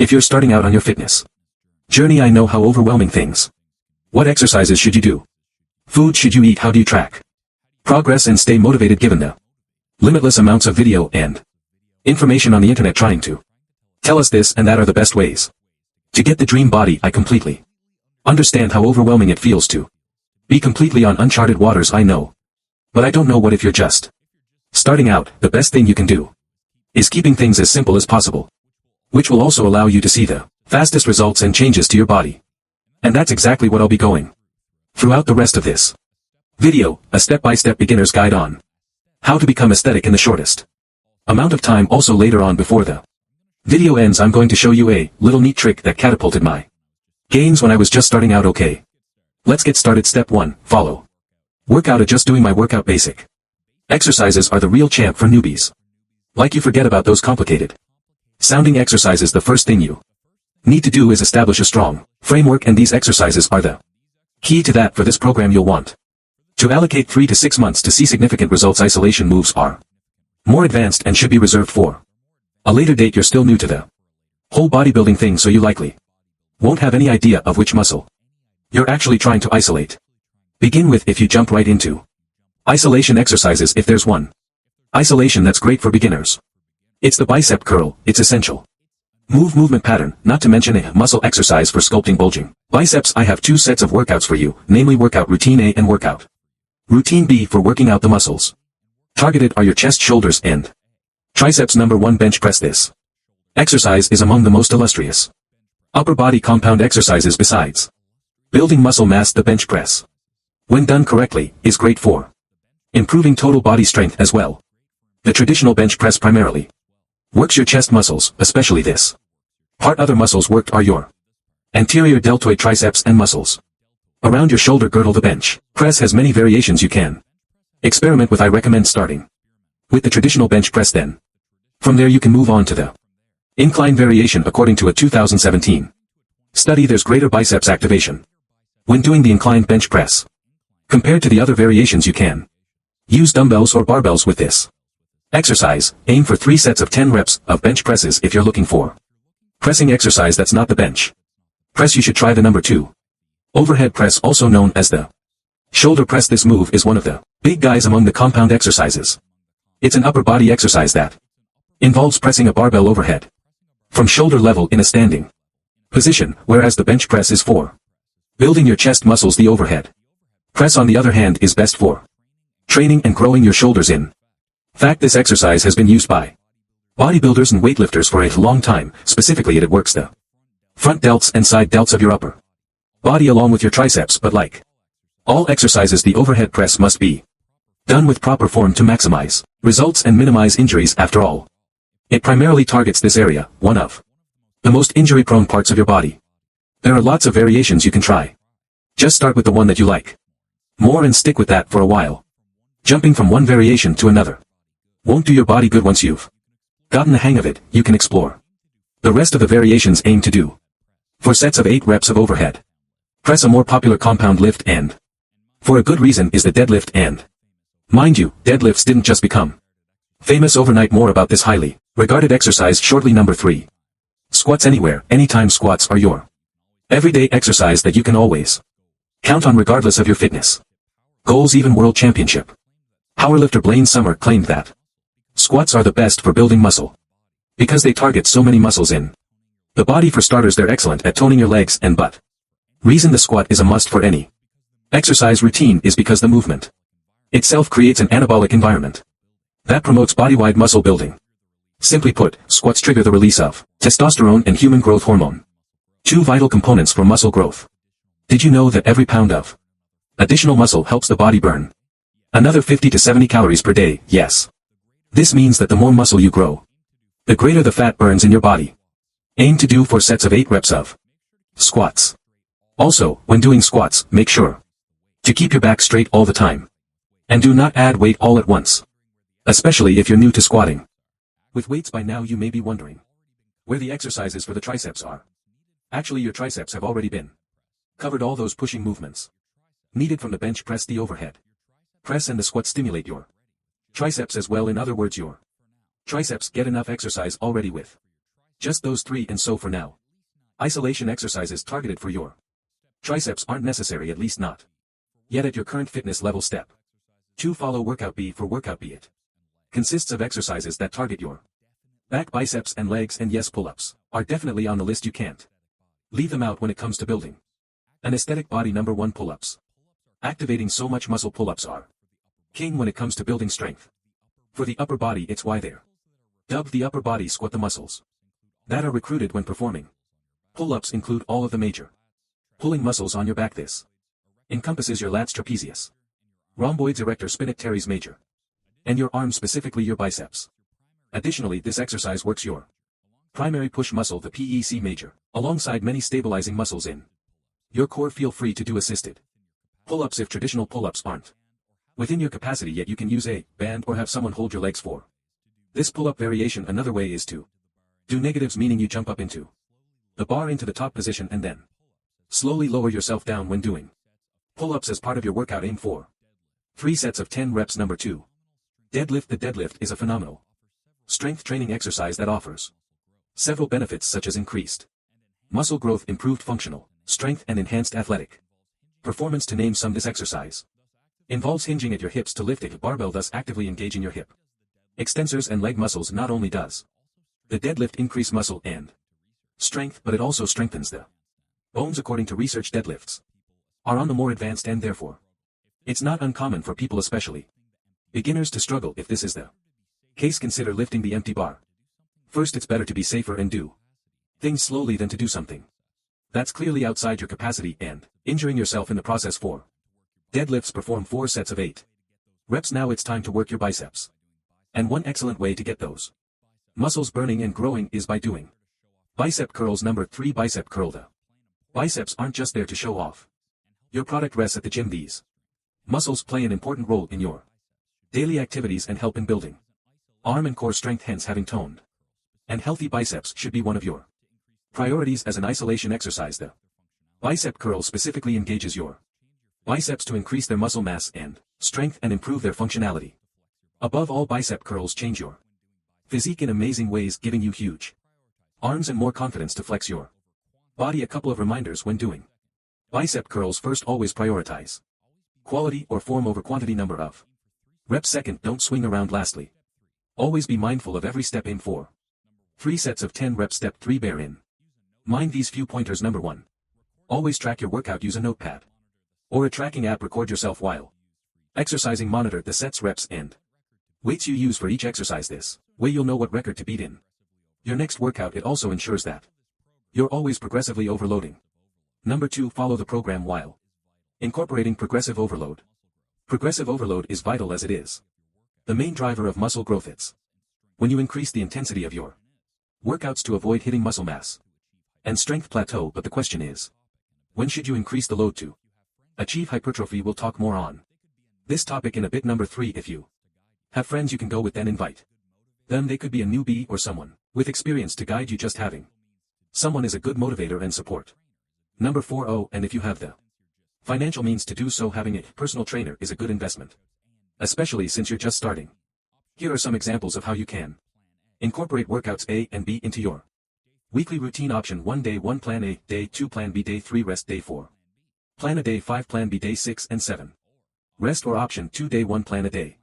If you're starting out on your fitness journey, I know how overwhelming things. What exercises should you do? Food should you eat? How do you track progress and stay motivated given the limitless amounts of video and information on the internet trying to tell us this and that are the best ways to get the dream body? I completely understand how overwhelming it feels to be completely on uncharted waters, I know. But I don't know what if you're just starting out. The best thing you can do is keeping things as simple as possible, which will also allow you to see the fastest results and changes to your body. And that's exactly what I'll be going throughout the rest of this video, a step-by-step beginner's guide on how to become aesthetic in the shortest amount of time. Also later on before the video ends, I'm going to show you a little neat trick that catapulted my gains when I was just starting out. Okay, let's get started. Step 1, follow workout. Just doing my workout. Basic exercises are the real champ for newbies. Like you forget about those complicated sounding exercises. The first thing you need to do is establish a strong framework, and these exercises are the key to that. For this program you'll want to allocate 3 to 6 months to see significant results. Isolation moves are more advanced and should be reserved for a later date. You're still new to the whole bodybuilding thing, so you likely won't have any idea of which muscle you're actually trying to isolate. Begin with, if you jump right into isolation exercises, if there's one isolation that's great for beginners, it's the bicep curl. It's essential movement pattern, not to mention a muscle exercise for sculpting bulging biceps. I have 2 sets of workouts for you, namely workout routine A and workout routine B. For working out the muscles targeted are your chest, shoulders, and triceps. Number 1, bench press. This exercise is among the most illustrious upper body compound exercises. Besides building muscle mass, the bench press, when done correctly, is great for improving total body strength as well. The traditional bench press primarily works your chest muscles, especially this part. Other muscles worked are your anterior deltoid triceps and muscles around your shoulder girdle. The bench press has many variations you can experiment with. I recommend starting with the traditional bench press, then from there you can move on to the incline variation. According to a 2017 study, there's greater biceps activation when doing the inclined bench press compared to the other variations. You can use dumbbells or barbells with this exercise. Aim for 3 sets of 10 reps of bench presses. If you're looking for pressing exercise that's not the bench press, you should try the number 2 overhead press, also known as the shoulder press. This move is one of the big guys among the compound exercises. It's an upper body exercise that involves pressing a barbell overhead from shoulder level in a standing position, whereas the bench press is for building your chest muscles. The overhead press, on the other hand, is best for training and growing your shoulders. In fact, this exercise has been used by bodybuilders and weightlifters for a long time. Specifically, it works the front delts and side delts of your upper body along with your triceps. But like all exercises, the overhead press must be done with proper form to maximize results and minimize injuries. After all, it primarily targets this area, one of the most injury-prone parts of your body. There are lots of variations you can try. Just start with the one that you like more and stick with that for a while. Jumping from one variation to another won't do your body good. Once you've gotten the hang of it, you can explore the rest of the variations. Aim to do 4 sets of 8 reps of overhead press. A more popular compound lift, and for a good reason, is the deadlift. And mind you, deadlifts didn't just become famous overnight. More about this highly regarded exercise shortly. Number 3, squats. Anywhere, anytime. Squats are your everyday exercise that you can always count on regardless of your fitness goals. Even world championship powerlifter Blaine Summer claimed that squats are the best for building muscle because they target so many muscles in the body. For starters, they're excellent at toning your legs and butt. Reason the squat is a must for any exercise routine is because the movement itself creates an anabolic environment that promotes body-wide muscle building. Simply put, squats trigger the release of testosterone and human growth hormone, 2 vital components for muscle growth. Did you know that every pound of additional muscle helps the body burn another 50 to 70 calories per day? Yes. This means that the more muscle you grow, the greater the fat burns in your body. Aim to do 4 sets of 8 reps of squats. Also, when doing squats, make sure to keep your back straight all the time. And do not add weight all at once, especially if you're new to squatting with weights. By now you may be wondering where the exercises for the triceps are. Actually, your triceps have already been covered. All those pushing movements needed from the bench press, the overhead press, and the squat stimulate your triceps as well. In other words, your triceps get enough exercise already with Just those 3 and so for now. Isolation exercises targeted for your triceps aren't necessary, at least not yet at your current fitness level. Step 2. Follow workout B for workout B. It consists of exercises that target your back, biceps and legs, and yes, pull-ups are definitely on the list. You can't leave them out when it comes to building an aesthetic body. Number 1. Pull-ups. Activating so much muscle. Pull-ups are king when it comes to building strength. For the upper body, it's why they're dubbed the upper body squat. The muscles that are recruited when performing pull-ups include all of the major pulling muscles on your back. This encompasses your lats, trapezius, rhomboids, erector, spinac, teres major, and your arms, specifically your biceps. Additionally, this exercise works your primary push muscle, the PEC major, alongside many stabilizing muscles in your core. Feel free to do assisted pull-ups if traditional pull-ups aren't within your capacity yet. You can use a band or have someone hold your legs for this pull-up variation. Another way is to do negatives, meaning you jump up into the bar into the top position and then slowly lower yourself down when doing pull-ups as part of your workout. Aim for 3 sets of 10 reps. Number 2. Deadlift. The deadlift is a phenomenal strength training exercise that offers several benefits such as increased muscle growth, improved functional strength, and enhanced athletic performance. To name some, this exercise involves hinging at your hips to lift a barbell, thus actively engaging your hip extensors and leg muscles. Not only does the deadlift increase muscle and strength, but it also strengthens the bones. According to research, deadlifts are on the more advanced end, therefore it's not uncommon for people, especially beginners, to struggle. If this is the case, consider lifting the empty bar. First, it's better to be safer and do things slowly than to do something that's clearly outside your capacity and injuring yourself in the process. 4. Deadlifts. Perform 4 sets of 8 reps. Now it's time to work your biceps. And one excellent way to get those muscles burning and growing is by doing bicep curls. Number 3. Bicep curl. The biceps aren't just there to show off your product rests at the gym. These muscles play an important role in your daily activities and help in building arm and core strength. Hence, having toned and healthy biceps should be one of your priorities as an isolation exercise. The bicep curl specifically engages your biceps to increase their muscle mass and strength and improve their functionality. Above all, bicep curls change your physique in amazing ways, giving you huge arms and more confidence to flex your body. A couple of reminders when doing bicep curls. First, always prioritize quality or form over quantity. Number of reps. Second, don't swing around. Lastly, always be mindful of every step. Aim for 3 sets of 10 reps. Step 3. Bear in mind these few pointers. Number 1. Always track your workout. Use a notepad or a tracking app. Record yourself while exercising. Monitor the sets, reps, and weights you use for each exercise. This way you'll know what record to beat in your next workout. It also ensures that you're always progressively overloading. Number 2. Follow the program while incorporating progressive overload. Progressive overload is vital as it is the main driver of muscle growth. It's when you increase the intensity of your workouts to avoid hitting muscle mass and strength plateau. But the question is, when should you increase the load to achieve hypertrophy? We'll talk more on this topic in a bit. Number 3. If you have friends you can go with, then invite them. They could be a newbie or someone with experience to guide you. Just having someone is a good motivator and support. Number 4. Oh, and if you have the financial means to do so, having a personal trainer is a good investment, especially since you're just starting. Here are some examples of how you can incorporate workouts A and B into your weekly routine. Option 1. Day 1 plan A, Day 2 plan B, Day 3 rest, Day 4 plan a, Day 5 plan B, Day 6 and 7 rest. Or option 2. Day 1 plan a, Day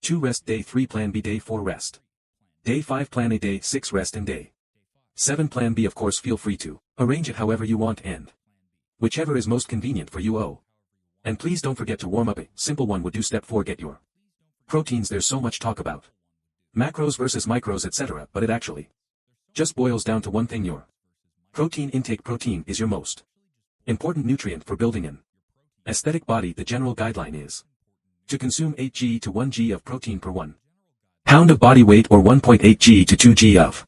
2 rest, Day 3 plan B, Day 4 rest, Day 5 plan A, Day 6 rest, and Day 7 plan B. Of course, feel free to arrange it however you want and whichever is most convenient for you. Oh, and please don't forget to warm up. A simple one would do. Step 4. Get your proteins. There's so much talk about macros versus micros, etc., but it actually just boils down to one thing: your protein intake. Protein is your most important nutrient for building an aesthetic body. The general guideline is to consume 8 g to 1 g of protein per 1 pound of body weight, or 1.8 g to 2 g of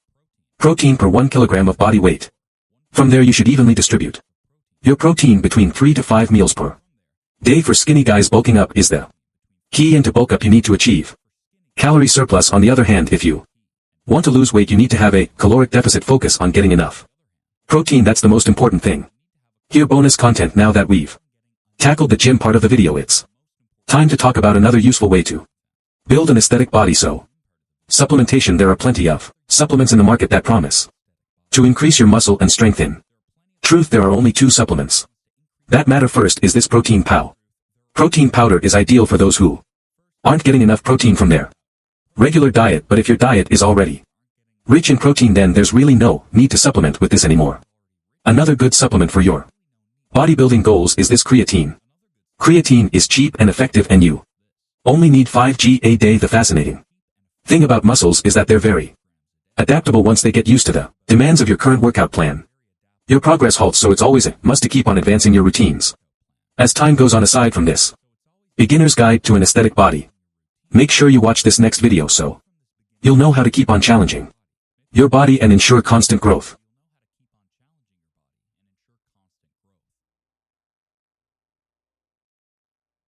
protein per 1 kilogram of body weight. From there you should evenly distribute your protein between 3 to 5 meals per day. For skinny guys, bulking up is the key, and to bulk up you need to achieve calorie surplus. On the other hand, if you want to lose weight, you need to have a caloric deficit. Focus on getting enough protein. That's the most important thing. Here, bonus content. Now that we've tackled the gym part of the video, it's time to talk about another useful way to build an aesthetic body. So, supplementation. There are plenty of supplements in the market that promise To increase your muscle and strength in truth, there are only 2 supplements that matter. First is this protein powder. Protein powder is ideal for those who aren't getting enough protein from their regular diet, but if your diet is already rich in protein, then there's really no need to supplement with this anymore. Another good supplement for your bodybuilding goals is this creatine. Creatine is cheap and effective, and you only need 5 g a day. The fascinating thing about muscles is that they're very adaptable once they get used to the demands of your current workout plan. Your progress halts, so it's always a must to keep on advancing your routines as time goes on. Aside from this beginner's guide to an aesthetic body, make sure you watch this next video so you'll know how to keep on challenging your body and ensure constant growth.